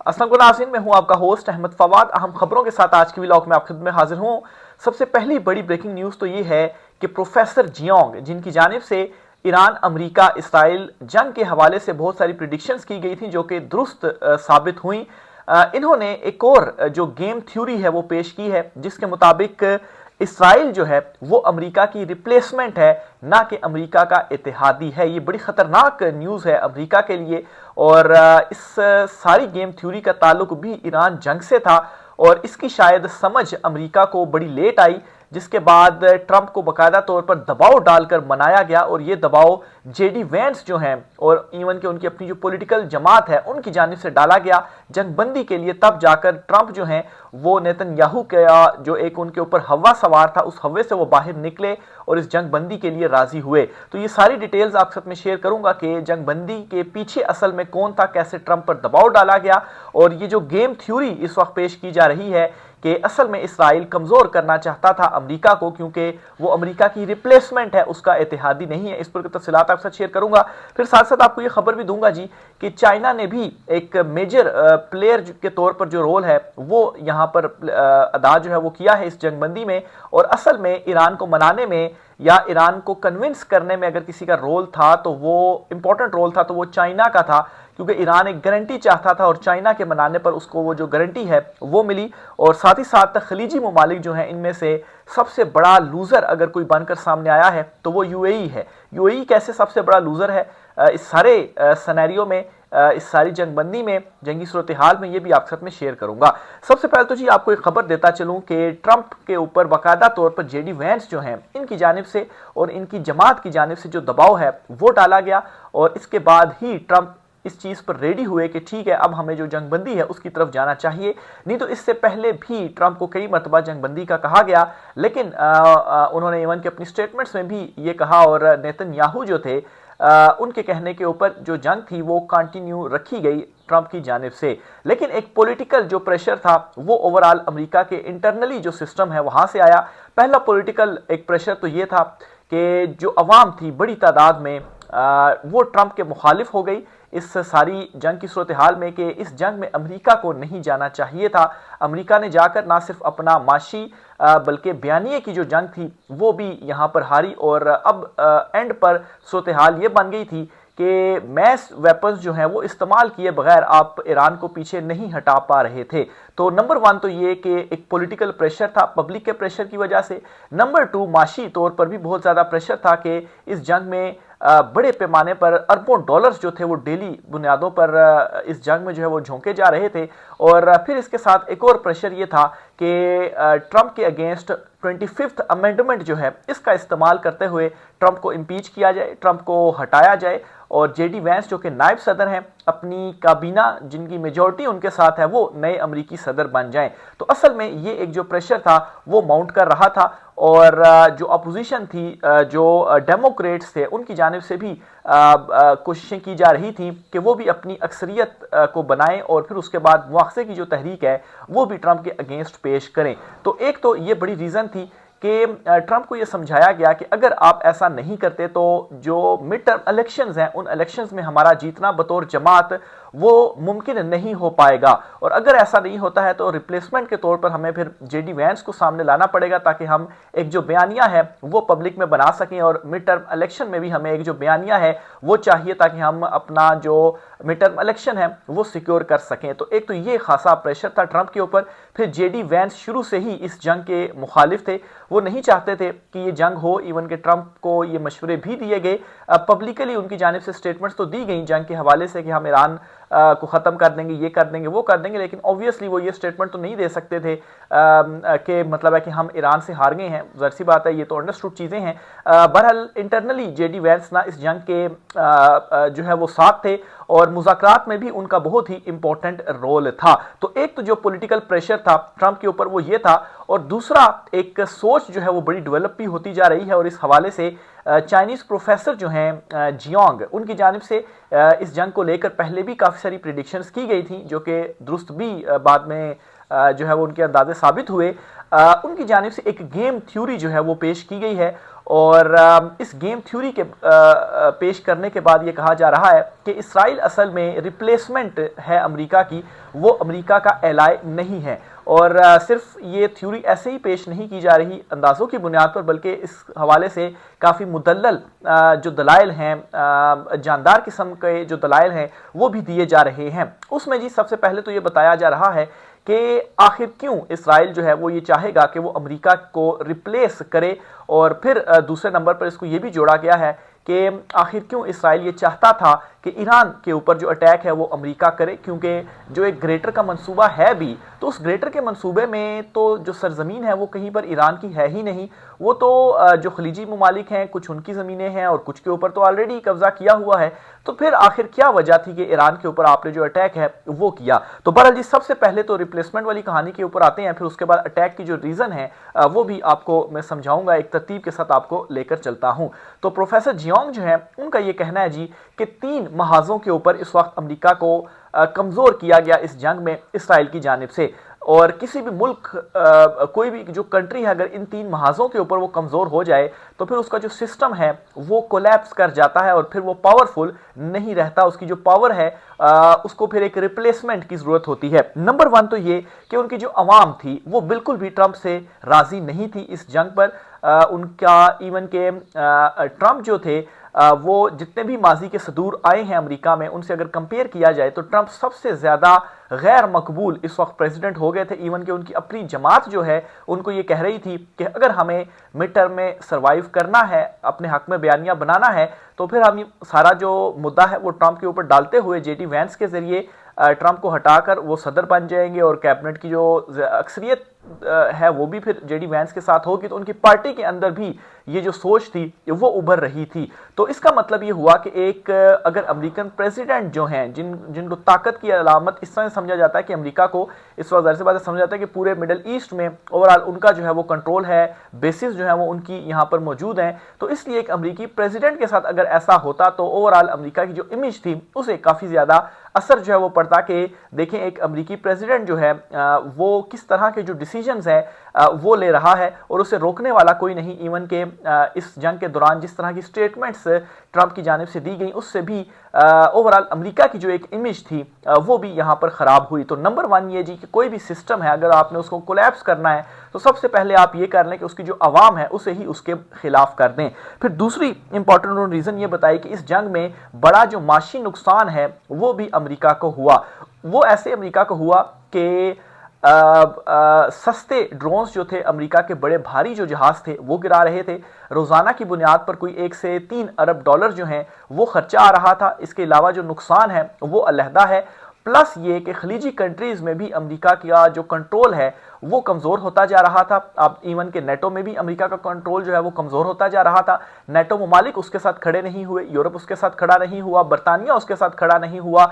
अस्सलाम वालेकुम नाज़रीन, मैं हूं आपका होस्ट अहमद फवाद। अहम खबरों के साथ आज की व्लॉग में आपकी खिदमत में हाजिर हूं। सबसे पहली बड़ी ब्रेकिंग न्यूज़ तो ये है कि प्रोफेसर जियोंग, जिनकी जानिब से ईरान, अमेरिका, इसराइल जंग के हवाले से बहुत सारी प्रिडिक्शंस की गई थी जो कि दुरुस्त साबित हुई। इन्होंने एक और जो गेम थ्योरी है वो पेश की है, जिसके मुताबिक इसराइल जो है वो अमेरिका की रिप्लेसमेंट है, ना कि अमेरिका का इत्तेहादी है। ये बड़ी खतरनाक न्यूज़ है अमेरिका के लिए। और इस सारी गेम थ्योरी का ताल्लुक भी ईरान जंग से था और इसकी शायद समझ अमेरिका को बड़ी लेट आई, जिसके बाद ट्रंप को बाकायदा तौर पर दबाव डालकर मनाया गया। और ये दबाव जेडी वेंस जो हैं और इवन के उनकी अपनी जो पॉलिटिकल जमात है उनकी जानिब से डाला गया जंगबंदी के लिए। तब जाकर ट्रंप जो हैं वो नेतन्याहू का जो एक उनके ऊपर हवा सवार था, उस हवे से वो बाहर निकले और इस जंगबंदी के लिए राजी हुए। तो ये सारी डिटेल्स आपके साथ में शेयर करूंगा कि जंगबंदी के पीछे असल में कौन था, कैसे ट्रंप पर दबाव डाला गया, और ये जो गेम थ्योरी इस वक्त पेश की जा रही है कि असल में इसराइल कमजोर करना चाहता था अमेरिका को, क्योंकि वो अमेरिका की रिप्लेसमेंट है, उसका इत्तेहादी नहीं है। इस पर तफसीलात आपके साथ शेयर करूंगा। फिर साथ साथ आपको ये खबर भी दूंगा जी कि चाइना ने भी एक मेजर प्लेयर के तौर पर जो रोल है वो यहाँ पर अदा जो है वो किया है इस जंगबंदी में। और असल में ईरान को मनाने में या ईरान को कन्विंस करने में अगर किसी का रोल था तो वो इंपॉर्टेंट रोल था तो वो चाइना का था, क्योंकि ईरान एक गारंटी चाहता था और चाइना के मनाने पर उसको वो जो गारंटी है वो मिली। और साथ ही साथ खलीजी ममालिक जो हैं इनमें से सबसे बड़ा लूजर अगर कोई बनकर सामने आया है तो वो यूएई है। यूएई कैसे सबसे बड़ा लूजर है इस सारे सिनेरियो में, इस सारी जंगबंदी में, जंगी सूरत हाल में, ये भी आपके साथ में शेयर करूंगा। सबसे पहले तो जी आपको एक खबर देता चलूं कि ट्रंप के ऊपर बाकायदा तौर पर जेडी वेंस जो हैं इनकी जानिब से और इनकी जमात की जानिब से जो दबाव है वो डाला गया। और इसके बाद ही ट्रंप इस चीज पर रेडी हुए कि ठीक है अब हमें जो जंगबंदी है उसकी तरफ जाना चाहिए। नहीं तो इससे पहले भी ट्रंप को कई मरतबा जंगबंदी का कहा गया, लेकिन उन्होंने इवन के अपनी स्टेटमेंट्स में भी ये कहा और नेतन्याहू जो थे उनके कहने के ऊपर जो जंग थी वो कंटिन्यू रखी गई ट्रंप की जानिब से। लेकिन एक पॉलिटिकल जो प्रेशर था वो ओवरऑल अमेरिका के इंटरनली जो सिस्टम है वहां से आया। पहला पॉलिटिकल एक प्रेशर तो ये था कि जो अवाम थी बड़ी तादाद में वो ट्रंप के मुखालिफ हो गई इस सारी जंग की सूरत हाल में कि इस जंग में अमेरिका को नहीं जाना चाहिए था। अमेरिका ने जाकर ना सिर्फ अपना माशी बल्कि बयानिए की जो जंग थी वो भी यहाँ पर हारी। और अब एंड पर सूरत हाल ये बन गई थी कि मैस वेपन्स जो हैं वो इस्तेमाल किए बगैर आप ईरान को पीछे नहीं हटा पा रहे थे। तो नंबर वन तो ये कि एक पॉलिटिकल प्रेशर था पब्लिक के प्रेशर की वजह से। नंबर टू, माशी तौर पर भी बहुत ज़्यादा प्रेशर था कि इस जंग में बड़े पैमाने पर अरबों डॉलर्स जो थे वो डेली बुनियादों पर इस जंग में जो है वो झोंके जा रहे थे। और फिर इसके साथ एक और प्रेशर ये था कि ट्रंप के अगेंस्ट 25th अमेंडमेंट जो है इसका इस्तेमाल करते हुए ट्रंप को इम्पीच किया जाए, ट्रंप को हटाया जाए और जेडी वेंस जो कि नायब सदर हैं अपनी काबीना जिनकी मेजॉरिटी उनके साथ है वो नए अमरीकी सदर बन जाएं। तो असल में ये एक जो प्रेशर था वो माउंट कर रहा था। और जो अपोजिशन थी, जो डेमोक्रेट्स थे, उनकी जानिब से भी कोशिशें की जा रही थी कि वो भी अपनी अक्सरियत को बनाएं और फिर उसके बाद मुआवजे की जो तहरीक है वो भी ट्रंप के अगेंस्ट पेश करें। तो एक तो ये बड़ी रीज़न थी कि ट्रंप को यह समझाया गया कि अगर आप ऐसा नहीं करते तो जो मिड टर्म इलेक्शंस हैं उन इलेक्शंस में हमारा जीतना बतौर जमात वो मुमकिन नहीं हो पाएगा। और अगर ऐसा नहीं होता है तो रिप्लेसमेंट के तौर पर हमें फिर जेडी वेंस को सामने लाना पड़ेगा ताकि हम एक जो बयानिया है वो पब्लिक में बना सकें। और मिड टर्म इलेक्शन में भी हमें एक जो बयानिया है वो चाहिए ताकि हम अपना जो मिड टर्म इलेक्शन है वो सिक्योर कर सकें। तो एक तो ये खासा प्रेशर था ट्रंप के ऊपर। फिर जेडी वेंस शुरू से ही इस जंग के मुखालिफ थे, वो नहीं चाहते थे कि ये जंग हो। इवन के ट्रंप को ये मशवरे भी दिए गए, पब्लिकली उनकी जानिब से स्टेटमेंट्स तो दी गई जंग के हवाले से कि हम ईरान को ख़त्म कर देंगे, ये कर देंगे, वो कर देंगे। लेकिन ऑब्वियसली वो ये स्टेटमेंट तो नहीं दे सकते थे कि मतलब है कि हम ईरान से हार गए हैं। ज़ाहिर सी बात है ये तो अंडरस्टूड चीज़ें हैं। बहरहाल इंटरनली जेडी वेंस ना इस जंग के जो है वो साथ थे और मुज़ाकरात में भी उनका बहुत ही इंपॉर्टेंट रोल था। तो एक तो जो पॉलिटिकल प्रेशर था ट्रंप के ऊपर वो ये था, और दूसरा एक सोच जो है वो बड़ी डेवलप भी होती जा रही है। और इस हवाले से चाइनीज़ प्रोफेसर जो हैं जियोंग, उनकी जानिब से इस जंग को लेकर पहले भी काफ़ी सारी प्रिडिक्शंस की गई थी जो कि दुरुस्त भी बाद में जो है वो उनके अंदाजे साबित हुए, उनकी जानिब से एक गेम थ्योरी जो है वो पेश की गई है। और इस गेम थ्योरी के पेश करने के बाद ये कहा जा रहा है कि इसराइल असल में रिप्लेसमेंट है अमेरिका की, वो अमेरिका का एलाय नहीं है। और सिर्फ ये थ्योरी ऐसे ही पेश नहीं की जा रही अंदाज़ों की बुनियाद पर, बल्कि इस हवाले से काफ़ी मुदल्लल जो दलाइल हैं, जानदार किस्म के जो दलाइल हैं वो भी दिए जा रहे हैं। उसमें जी सबसे पहले तो ये बताया जा रहा है कि आखिर क्यों इसराइल जो है वो ये चाहेगा कि वो अमेरिका को रिप्लेस करे। और फिर दूसरे नंबर पर इसको ये भी जोड़ा गया है कि आखिर क्यों इसराइल ये चाहता था कि ईरान के ऊपर जो अटैक है वो अमेरिका करे, क्योंकि जो एक ग्रेटर का मंसूबा है भी, तो उस ग्रेटर के मंसूबे में तो जो सरजमीन है वो कहीं पर ईरान की है ही नहीं। वो तो जो खलीजी ममालिक हैं कुछ उनकी ज़मीनें हैं और कुछ के ऊपर तो ऑलरेडी कब्जा किया हुआ है। तो फिर आखिर क्या वजह थी कि ईरान के ऊपर आपने जो अटैक है वो किया। तो बहरहाल जी सबसे पहले तो रिप्लेसमेंट वाली कहानी के ऊपर आते हैं, फिर उसके बाद अटैक की जो रीज़न है वो भी आपको मैं समझाऊंगा, एक तरतीब के साथ आपको लेकर चलता हूं। तो प्रोफेसर जियोंग जो है उनका ये कहना है जी कि 3 महाजों के ऊपर इस वक्त अमेरिका को कमज़ोर किया गया इस जंग में इसराइल की जानिब से। और किसी भी मुल्क कोई भी जो कंट्री है अगर इन 3 महाजों के ऊपर वो कमज़ोर हो जाए तो फिर उसका जो सिस्टम है वो कोलैप्स कर जाता है और फिर वो पावरफुल नहीं रहता। उसकी जो पावर है उसको फिर एक रिप्लेसमेंट की ज़रूरत होती है। नंबर 1 तो ये कि उनकी जो अवाम थी वो बिल्कुल भी ट्रंप से राज़ी नहीं थी इस जंग पर। उनका इवन के ट्रंप जो थे वो जितने भी माजी के सदूर आए हैं अमेरिका में उनसे अगर कंपेयर किया जाए तो ट्रंप सबसे ज़्यादा गैर मकबूल इस वक्त प्रेसिडेंट हो गए थे। इवन कि उनकी अपनी जमात जो है उनको ये कह रही थी कि अगर हमें मिड टर्म में सर्वाइव करना है, अपने हक में बयानियां बनाना है, तो फिर हम सारा जो मुद्दा है वो ट्रंप के ऊपर डालते हुए जेडी वैंस के जरिए ट्रंप को हटाकर वो सदर बन जाएंगे और कैबिनेट की जो अक्सरियत है वो भी फिर जेडी वैंस के साथ होगी। तो उनकी पार्टी के अंदर भी ये जो सोच थी वो उभर रही थी। तो इसका मतलब ये हुआ कि एक अगर अमेरिकन प्रेसिडेंट जो हैं जिनको ताकत की अलामत इस तरह समझा जाता है कि अमेरिका को इस वक्त से बात समझा जाता है कि पूरे मिडल ईस्ट में ओवरऑल उनका जो है वो कंट्रोल है, बेसिस जो है वो उनकी यहाँ पर मौजूद हैं। तो इसलिए एक अमेरिकी प्रेसिडेंट के साथ अगर ऐसा होता तो ओवरऑल अमेरिका की जो इमेज थी उसे काफ़ी ज़्यादा असर जो है वो पड़ता कि देखें एक अमेरिकी प्रेसिडेंट जो है वो किस तरह के जो डिसीजंस हैं वो ले रहा है और उसे रोकने वाला कोई नहीं। इवन के इस जंग के दौरान जिस तरह की स्टेटमेंट्स ट्रंप की जानिब से दी गई उससे भी ओवरऑल अमेरिका की जो एक इमेज थी वो भी यहाँ पर ख़राब हुई। तो नंबर 1 ये जी कि कोई भी सिस्टम है अगर आपने उसको कोलैप्स करना है तो सबसे पहले आप ये कर लें कि उसकी जो आवाम है उसे ही उसके खिलाफ कर दें। फिर दूसरी इंपॉर्टेंट रीज़न ये बताई कि इस जंग में बड़ा जो माशी नुकसान है वो भी अमेरिका को हुआ। वो ऐसे अमेरिका को हुआ कि सस्ते ड्रोन्स जो थे अमेरिका के बड़े भारी जो जहाज थे वो गिरा रहे थे। रोज़ाना की बुनियाद पर कोई 1 से 3 अरब डॉलर जो हैं वो खर्चा आ रहा था। इसके अलावा जो नुकसान है वो अलहदा है। प्लस ये कि खलीजी कंट्रीज़ में भी अमेरिका का जो कंट्रोल है वो कमज़ोर होता जा रहा था। अब इवन के नेटो में भी अमेरिका का कंट्रोल जो है वो कमज़ोर होता जा रहा था। नेटो ममालिक उसके साथ खड़े नहीं हुए, यूरोप उसके साथ खड़ा नहीं हुआ, बरतानिया उसके साथ खड़ा नहीं हुआ।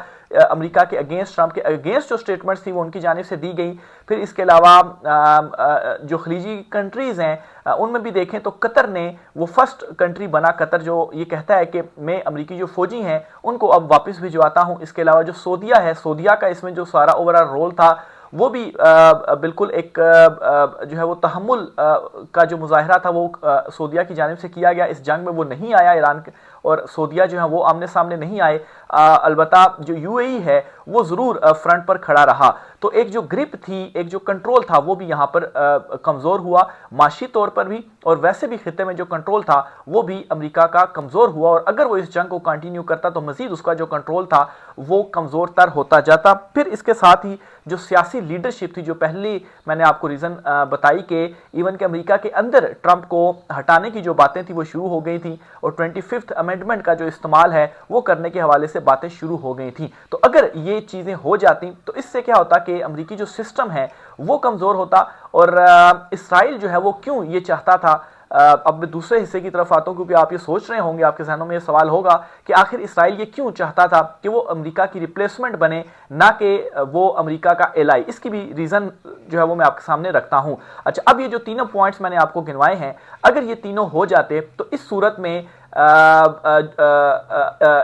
अमेरिका के अगेंस्ट, ट्रंप के अगेंस्ट जो स्टेटमेंट्स थी वो उनकी जानिब से दी गई। फिर इसके अलावा जो खलीजी कंट्रीज़ हैं उनमें भी देखें तो कतर ने वो फर्स्ट कंट्री बना, कतर जो ये कहता है कि मैं अमेरिकी जो फौजी हैं उनको अब वापस भिजवाता हूँ। इसके अलावा जो सऊदिया है, सऊदिया का इसमें जो सारा ओवरऑल रोल था वो भी बिल्कुल एक जो है वो तहम्मुल का जो मुजाहरा था वो सऊदिया की जानिब से किया गया। इस जंग में वो नहीं आया ईरान और सऊदिया जो है वो आमने सामने नहीं आए। अलबत्ता जो यूएई है वो ज़रूर फ्रंट पर खड़ा रहा। तो एक जो ग्रिप थी, एक जो कंट्रोल था वो भी यहाँ पर कमज़ोर हुआ माशी तौर पर भी, और वैसे भी खित्ते में जो कंट्रोल था वो भी अमेरिका का कमज़ोर हुआ। और अगर वो इस जंग को कंटिन्यू करता तो मज़ीद उसका जो कंट्रोल था वो कमज़ोर तर होता जाता। फिर इसके साथ ही जो सियासी लीडरशिप थी, जो पहली मैंने आपको रीज़न बताई कि इवन के अमेरिका के अंदर ट्रंप को हटाने की जो बातें थी वो शुरू हो गई थी और 25th अमेंडमेंट का जो इस्तेमाल है वो करने के हवाले से बातें शुरू हो गई थी। तो अगर ये चीज़ें हो जाती तो इससे क्या होता कि अमेरिकी जो सिस्टम है वो कमज़ोर होता। और इसराइल जो है वो क्यों ये चाहता था, अब मैं दूसरे हिस्से की तरफ आता हूँ क्योंकि आप ये सोच रहे होंगे, आपके जहनों में ये सवाल होगा कि आखिर इसराइल ये क्यों चाहता था कि वो अमेरिका की रिप्लेसमेंट बने, ना कि वो अमेरिका का एलाई। इसकी भी रीज़न जो है वो मैं आपके सामने रखता हूँ। अच्छा, अब ये जो तीनों पॉइंट्स मैंने आपको गिनवाए हैं, अगर ये तीनों हो जाते तो इस सूरत में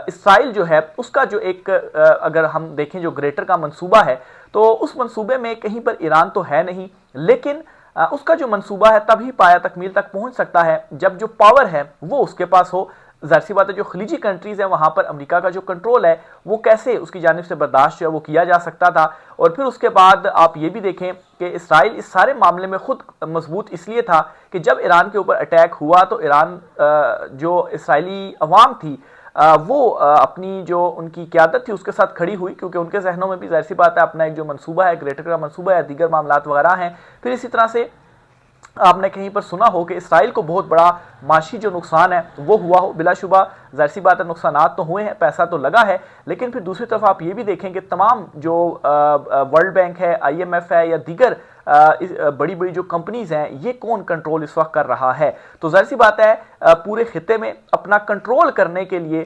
اسرائیل جو ہے اس کا جو ایک اگر ہم دیکھیں جو گریٹر کا منصوبہ ہے تو اس منصوبے میں کہیں پر ایران تو ہے نہیں، لیکن اس کا جو منصوبہ ہے تب ہی پایہ تکمیل تک پہنچ سکتا ہے جب جو پاور ہے وہ اس کے پاس ہو۔ ظاہر سی بات ہے جو خلیجی کنٹریز ہیں وہاں پر امریکہ کا جو کنٹرول ہے وہ کیسے اس کی جانب سے برداشت جو ہے وہ کیا جا سکتا تھا۔ اور پھر اس کے بعد آپ یہ بھی دیکھیں کہ اسرائیل اس سارے معاملے میں خود مضبوط اس لیے تھا کہ جب ایران کے اوپر اٹیک ہوا تو ایران جو اسرائیلی عوام تھی وہ اپنی جو ان کی قیادت تھی اس کے ساتھ کھڑی ہوئی، کیونکہ ان کے ذہنوں میں بھی ظاہر سی بات ہے اپنا ایک جو منصوبہ ہے، گریٹر کا منصوبہ ہے، دیگر معاملات وغیرہ ہیں۔ پھر اسی طرح سے آپ نے کہیں پر سنا ہو کہ اسرائیل کو بہت بڑا معاشی جو نقصان ہے وہ ہوا ہو، بلا شبہ ظاہر سی بات ہے نقصانات تو ہوئے ہیں، پیسہ تو لگا ہے، لیکن پھر دوسری طرف آپ یہ بھی دیکھیں کہ تمام جو ورلڈ بینک ہے، IMF ہے یا دیگر بڑی بڑی جو کمپنیز ہیں یہ کون کنٹرول اس وقت کر رہا ہے؟ تو ظاہر سی بات ہے پورے خطے میں اپنا کنٹرول کرنے کے لیے،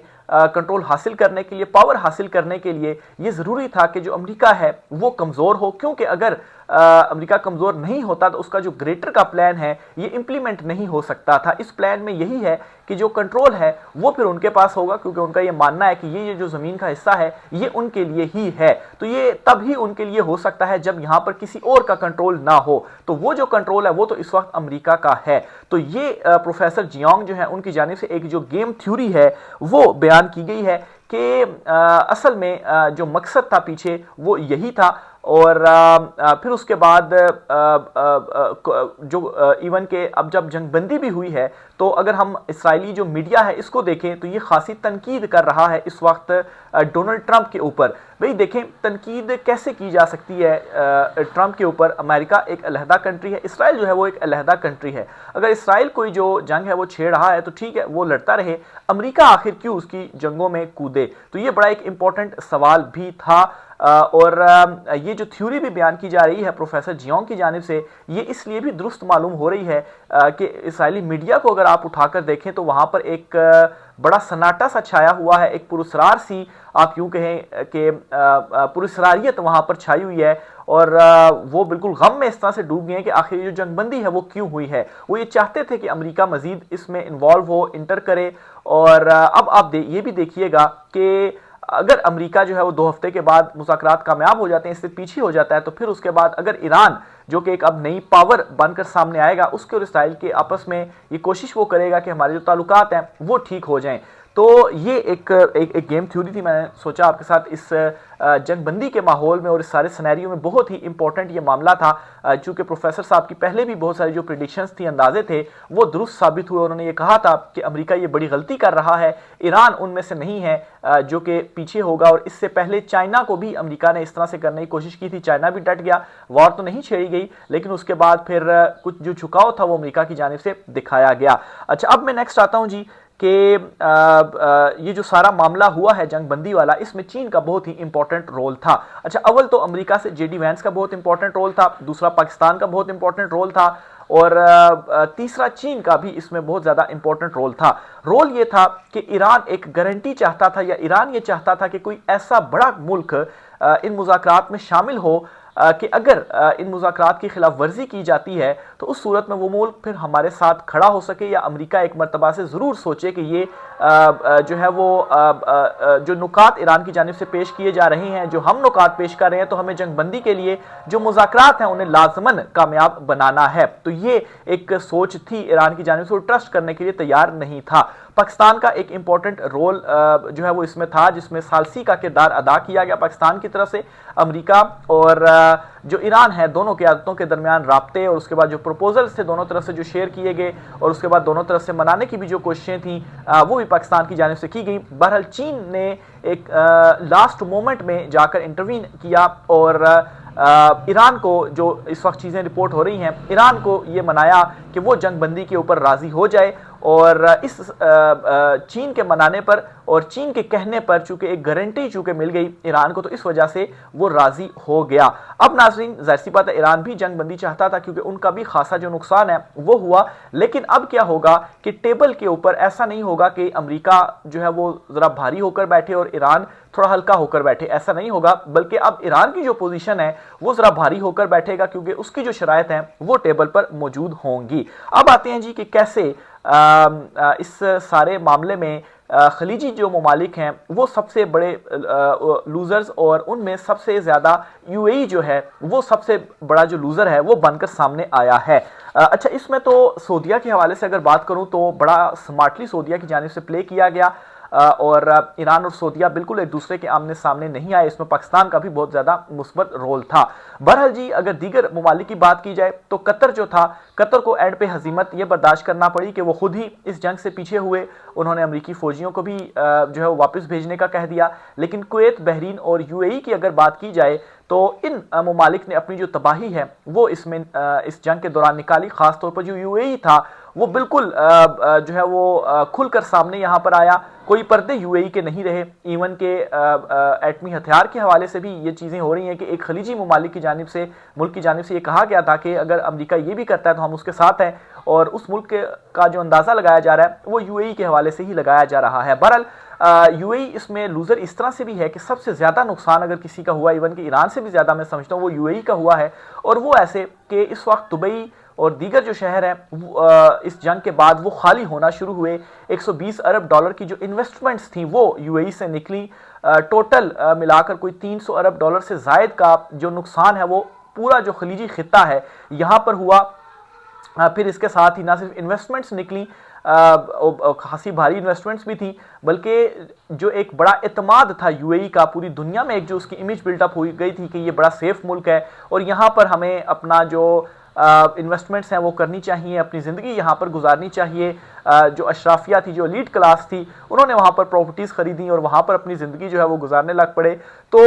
کنٹرول حاصل کرنے کے لیے، پاور حاصل کرنے کے لیے یہ ضروری تھا کہ جو امریکہ ہے وہ کمزور ہو، کیونکہ اگر امریکہ کمزور نہیں ہوتا تو اس کا جو گریٹر کا پلان ہے یہ امپلیمنٹ نہیں ہو سکتا تھا۔ اس پلان میں یہی ہے کہ جو کنٹرول ہے وہ پھر ان کے پاس ہوگا، کیونکہ ان کا یہ ماننا ہے کہ یہ جو زمین کا حصہ ہے یہ ان کے لیے ہی ہے، تو یہ تب ہی ان کے لیے ہو سکتا ہے جب یہاں پر کسی اور کا کنٹرول نہ ہو، تو وہ جو کنٹرول ہے وہ تو اس وقت امریکہ کا ہے۔ تو یہ پروفیسر جیونگ جو ہے ان کی جانب سے ایک جو گیم تھیوری ہے وہ بیان کی گئی ہے کہ اصل میں جو مقصد تھا پیچھے وہ یہی تھا۔ اور پھر اس کے بعد جو ایون کہ اب جب جنگ بندی بھی ہوئی ہے تو اگر ہم اسرائیلی جو میڈیا ہے اس کو دیکھیں تو یہ خاصی تنقید کر رہا ہے اس وقت ڈونلڈ ٹرمپ کے اوپر۔ بھئی دیکھیں تنقید کیسے کی جا سکتی ہے ٹرمپ کے اوپر؟ امریکہ ایک علیحدہ کنٹری ہے، اسرائیل جو ہے وہ ایک علیحدہ کنٹری ہے، اگر اسرائیل کوئی جو جنگ ہے وہ چھیڑ رہا ہے تو ٹھیک ہے وہ لڑتا رہے، امریکہ آخر کیوں اس کی جنگوں میں کودے؟ تو یہ بڑا ایک امپورٹنٹ سوال بھی تھا۔ اور یہ جو تھیوری بھی بیان کی جا رہی ہے پروفیسر جیونگ کی جانب سے یہ اس لیے بھی درست معلوم ہو رہی ہے کہ اسرائیلی میڈیا کو اگر آپ اٹھا کر دیکھیں تو وہاں پر ایک بڑا سناٹا سا چھایا ہوا ہے، ایک پراسرار سی آپ یوں کہیں کہ پراسراریت وہاں پر چھائی ہوئی ہے، اور وہ بالکل غم میں اس طرح سے ڈوب گئے ہیں کہ آخر یہ جو جنگ بندی ہے وہ کیوں ہوئی ہے؟ وہ یہ چاہتے تھے کہ امریکہ مزید اس میں انوالو ہو، انٹر کرے، اور اب آپ یہ بھی دیکھیے گا کہ اگر امریکہ جو ہے وہ 2 ہفتے کے بعد مذاکرات کامیاب ہو جاتے ہیں، اس سے پیچھے ہو جاتا ہے، تو پھر اس کے بعد اگر ایران جو کہ ایک اب نئی پاور بن کر سامنے آئے گا اس کے اور اسرائیل کے آپس میں یہ کوشش وہ کرے گا کہ ہمارے جو تعلقات ہیں وہ ٹھیک ہو جائیں۔ تو یہ ایک گیم تھیوری تھی، میں نے سوچا آپ کے ساتھ اس جنگ بندی کے ماحول میں اور اس سارے سینیریو میں بہت ہی امپورٹنٹ یہ معاملہ تھا، چونکہ پروفیسر صاحب کی پہلے بھی بہت ساری جو پریڈکشنز تھی، اندازے تھے، وہ درست ثابت ہوئے۔ انہوں نے یہ کہا تھا کہ امریکہ یہ بڑی غلطی کر رہا ہے، ایران ان میں سے نہیں ہے جو کہ پیچھے ہوگا، اور اس سے پہلے چائنا کو بھی امریکہ نے اس طرح سے کرنے کی کوشش کی تھی، چائنا بھی ڈٹ گیا، وار تو نہیں چھیڑی گئی لیکن اس کے بعد پھر کچھ جو جھکاؤ تھا وہ امریکہ کی جانب سے دکھایا گیا۔ اچھا اب میں نیکسٹ آتا ہوں جی کہ یہ جو سارا معاملہ ہوا ہے جنگ بندی والا، اس میں چین کا بہت ہی امپورٹنٹ رول تھا۔ اچھا اول تو امریکہ سے JD وینس کا بہت امپورٹنٹ رول تھا، دوسرا پاکستان کا بہت امپورٹنٹ رول تھا، اور تیسرا چین کا بھی اس میں بہت زیادہ امپورٹنٹ رول تھا۔ رول یہ تھا کہ ایران ایک گارنٹی چاہتا تھا، یا ایران یہ چاہتا تھا کہ کوئی ایسا بڑا ملک ان مذاکرات میں شامل ہو کہ اگر ان مذاکرات کی خلاف ورزی کی جاتی ہے تو اس صورت میں وہ ملک پھر ہمارے ساتھ کھڑا ہو سکے، یا امریکہ ایک مرتبہ سے ضرور سوچے کہ یہ جو ہے وہ جو نکات ایران کی جانب سے پیش کیے جا رہے ہیں، جو ہم نکات پیش کر رہے ہیں، تو ہمیں جنگ بندی کے لیے جو مذاکرات ہیں انہیں لازماً کامیاب بنانا ہے۔ تو یہ ایک سوچ تھی ایران کی جانب سے، اور ٹرسٹ کرنے کے لیے تیار نہیں تھا۔ پاکستان کا ایک امپورٹنٹ رول جو ہے وہ اس میں تھا، جس میں ثالثی کا کردار ادا کیا گیا پاکستان کی طرف سے۔ امریکہ اور جو ایران ہے دونوں قیادتوں کے درمیان رابطے، اور اس کے بعد جو پروپوزلز تھے دونوں طرف سے جو شیئر کیے گئے، اور اس کے بعد دونوں طرف سے منانے کی بھی جو کوششیں تھیں وہ بھی پاکستان کی جانب سے کی گئیں۔ بہرحال چین نے ایک لاسٹ مومنٹ میں جا کر انٹروین کیا، اور ایران کو جو اس وقت چیزیں رپورٹ ہو رہی ہیں، ایران کو یہ منایا کہ وہ جنگ بندی کے اوپر راضی ہو جائے، اور اس چین کے منانے پر اور چین کے کہنے پر چونکہ ایک گارنٹی چونکہ مل گئی ایران کو، تو اس وجہ سے وہ راضی ہو گیا۔ اب ناظرین ظاہر سی بات ہے ایران بھی جنگ بندی چاہتا تھا، کیونکہ ان کا بھی خاصا جو نقصان ہے وہ ہوا، لیکن اب کیا ہوگا کہ ٹیبل کے اوپر ایسا نہیں ہوگا کہ امریکہ جو ہے وہ ذرا بھاری ہو کر بیٹھے اور ایران تھوڑا ہلکا ہو کر بیٹھے، ایسا نہیں ہوگا، بلکہ اب ایران کی جو پوزیشن ہے وہ ذرا بھاری ہو کر بیٹھے گا، کیونکہ اس کی جو شرائط ہیں وہ ٹیبل پر موجود ہوں گی۔ اب آتے ہیں جی کہ کیسے اس سارے معاملے میں خلیجی جو ممالک ہیں وہ سب سے بڑے لوزرز، اور ان میں سب سے زیادہ یو اے ای جو ہے وہ سب سے بڑا جو لوزر ہے وہ بن کر سامنے آیا ہے۔ اچھا، اس میں تو سعودیہ کے حوالے سے اگر بات کروں تو بڑا سمارٹلی سعودیہ کی جانب سے پلے کیا گیا، اور ایران اور سعودیہ بالکل ایک دوسرے کے آمنے سامنے نہیں آئے، اس میں پاکستان کا بھی بہت زیادہ مثبت رول تھا۔ بہرحال جی، اگر دیگر ممالک کی بات کی جائے تو قطر جو تھا، قطر کو اینڈ پہ ہزیمت یہ برداشت کرنا پڑی کہ وہ خود ہی اس جنگ سے پیچھے ہوئے، انہوں نے امریکی فوجیوں کو بھی جو ہے واپس بھیجنے کا کہہ دیا۔ لیکن کویت، بحرین اور یو اے ای کی اگر بات کی جائے تو ان ممالک نے اپنی جو تباہی ہے وہ اس جنگ کے دوران نکالی۔ خاص طور پر جو یو اے ای تھا وہ بالکل جو ہے وہ کھل کر سامنے یہاں پر آیا، کوئی پردے یو اے ای کے نہیں رہے۔ ایون کہ ایٹمی ہتھیار کے حوالے سے بھی یہ چیزیں ہو رہی ہیں کہ ایک خلیجی ممالک کی جانب سے، ملک کی جانب سے یہ کہا گیا تھا کہ اگر امریکہ یہ بھی کرتا ہے تو ہم اس کے ساتھ ہیں، اور اس ملک کا جو اندازہ لگایا جا رہا ہے وہ یو اے ای کے حوالے سے ہی لگایا جا رہا ہے۔ بہرحال یو اے ای اس میں لوزر اس طرح سے بھی ہے کہ سب سے زیادہ نقصان اگر کسی کا ہوا، ایون کہ ایران سے بھی زیادہ میں سمجھتا ہوں وہ یو اے ای کا ہوا ہے، اور وہ ایسے کہ اس وقت دبئی اور دیگر جو شہر ہیں اس جنگ کے بعد وہ خالی ہونا شروع ہوئے۔ 120 ارب ڈالر کی جو انویسٹمنٹس تھیں وہ یو اے ای سے نکلی، ٹوٹل ملا کر کوئی 300 ارب ڈالر سے زائد کا جو نقصان ہے وہ پورا جو خلیجی خطہ ہے یہاں پر ہوا۔ پھر اس کے ساتھ ہی نہ صرف انویسٹمنٹس نکلی، خاصی بھاری انویسٹمنٹس بھی تھیں، بلکہ جو ایک بڑا اعتماد تھا یو اے ای کا پوری دنیا میں، ایک جو اس کی امیج بلڈ اپ ہوئی گئی تھی کہ یہ بڑا سیف ملک ہے اور یہاں پر ہمیں اپنا جو انویسٹمنٹس ہیں وہ کرنی چاہیے، اپنی زندگی یہاں پر گزارنی چاہیے۔ جو اشرافیہ تھی، جو ایلیٹ کلاس تھی، انہوں نے وہاں پر پراپرٹیز خریدیں اور وہاں پر اپنی زندگی جو ہے وہ گزارنے لگ پڑے۔ تو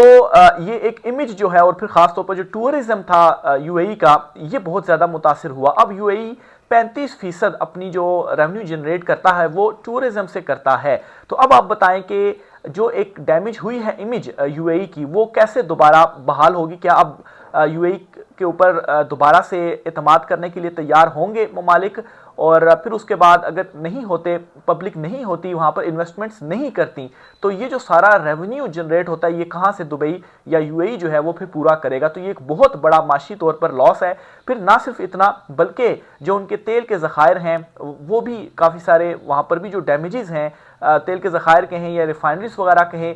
یہ ایک امیج جو ہے، اور پھر خاص طور پر جو ٹورزم تھا یو اے ای کا، یہ بہت زیادہ متاثر ہوا۔ اب یو اے ای 35% اپنی جو ریونیو جنریٹ کرتا ہے وہ ٹورزم سے کرتا ہے۔ تو اب آپ بتائیں کہ جو ایک ڈیمیج ہوئی ہے امیج یو اے ای کی، وہ کیسے دوبارہ بحال ہوگی؟ کیا اب یو اے ای کے اوپر دوبارہ سے اعتماد کرنے کے لیے تیار ہوں گے ممالک؟ اور پھر اس کے بعد اگر نہیں ہوتے، پبلک نہیں ہوتی، وہاں پر انویسٹمنٹس نہیں کرتی، تو یہ جو سارا ریونیو جنریٹ ہوتا ہے یہ کہاں سے دبئی یا یو اے ای جو ہے وہ پھر پورا کرے گا؟ تو یہ ایک بہت بڑا معاشی طور پر لاس ہے۔ پھر نہ صرف اتنا، بلکہ جو ان کے تیل کے ذخائر ہیں وہ بھی کافی سارے، وہاں پر بھی جو ڈیمیجز ہیں، تیل کے ذخائر کہیں یا ریفائنریز وغیرہ کہیں،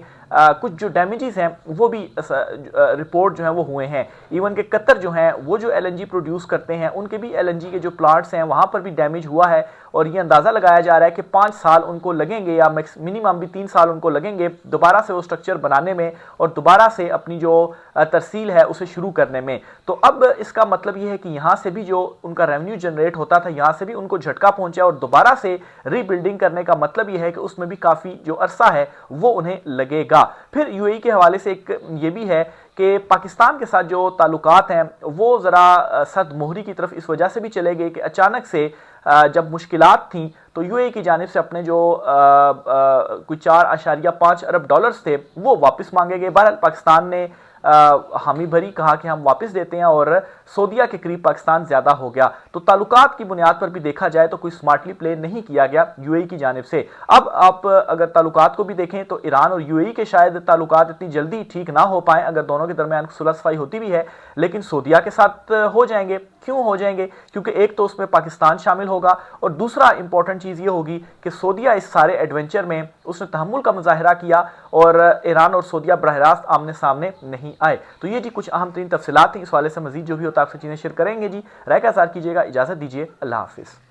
کچھ جو ڈیمیجز ہیں وہ بھی رپورٹ جو ہیں وہ ہوئے ہیں۔ ایون کہ قطر جو ہیں وہ جو ایل این جی پروڈیوس کرتے ہیں، ان کے بھی ایل این جی کے جو پلانٹس ہیں وہاں پر بھی ڈیمیج ہوا ہے، اور یہ اندازہ لگایا جا رہا ہے کہ 5 سال ان کو لگیں گے، یا منیمم بھی 3 سال ان کو لگیں گے دوبارہ سے وہ سٹرکچر بنانے میں اور دوبارہ سے اپنی جو ترسیل ہے اسے شروع کرنے میں۔ تو اب اس کا مطلب یہ ہے کہ یہاں سے بھی جو ان کا ریونیو جنریٹ ہوتا تھا یہاں سے بھی ان کو جھٹکا پہنچا، اور دوبارہ سے ری بلڈنگ کرنے کا مطلب یہ ہے کہ اس میں بھی کافی جو عرصہ ہے وہ انہیں لگے گا۔ پھر یو اے ای کے حوالے سے ایک یہ بھی ہے کہ پاکستان کے ساتھ جو تعلقات ہیں وہ ذرا سرد مہری کی طرف اس وجہ سے بھی چلے گئے کہ اچانک سے جب مشکلات تھیں تو یو اے ای کی جانب سے اپنے جو کوئی 4.5 ارب ڈالرز تھے وہ واپس مانگے گئے۔ بہرحال پاکستان نے حامی بھری کہا کہ ہم واپس دیتے ہیں، اور سعودیہ کے قریب پاکستان زیادہ ہو گیا۔ تو تعلقات کی بنیاد پر بھی دیکھا جائے تو کوئی سمارٹلی پلے نہیں کیا گیا یو اے ای کی جانب سے۔ اب آپ اگر تعلقات کو بھی دیکھیں تو ایران اور یو اے ای کے شاید تعلقات اتنی جلدی ٹھیک نہ ہو پائیں اگر دونوں کے درمیان صلح صفائی ہوتی بھی ہے، لیکن سعودیہ کے ساتھ ہو جائیں گے۔ کیوں ہو جائیں گے؟ کیونکہ ایک تو اس میں پاکستان شامل ہوگا، اور دوسرا امپورٹنٹ چیز یہ ہوگی کہ سعودیہ اس سارے ایڈونچر میں اس نے تحمل کا مظاہرہ کیا، اور ایران اور سعودیہ براہ راست آمنے سامنے نہیں آئے۔ تو یہ جی کچھ اہم ترین تفصیلات تھیں، اس حوالے سے مزید جو بھی ہوتا ہے آپ سے چیزیں شیئر کریں گے۔ جی رائے کا اظہار کیجیے گا، اجازت دیجیے، اللہ حافظ۔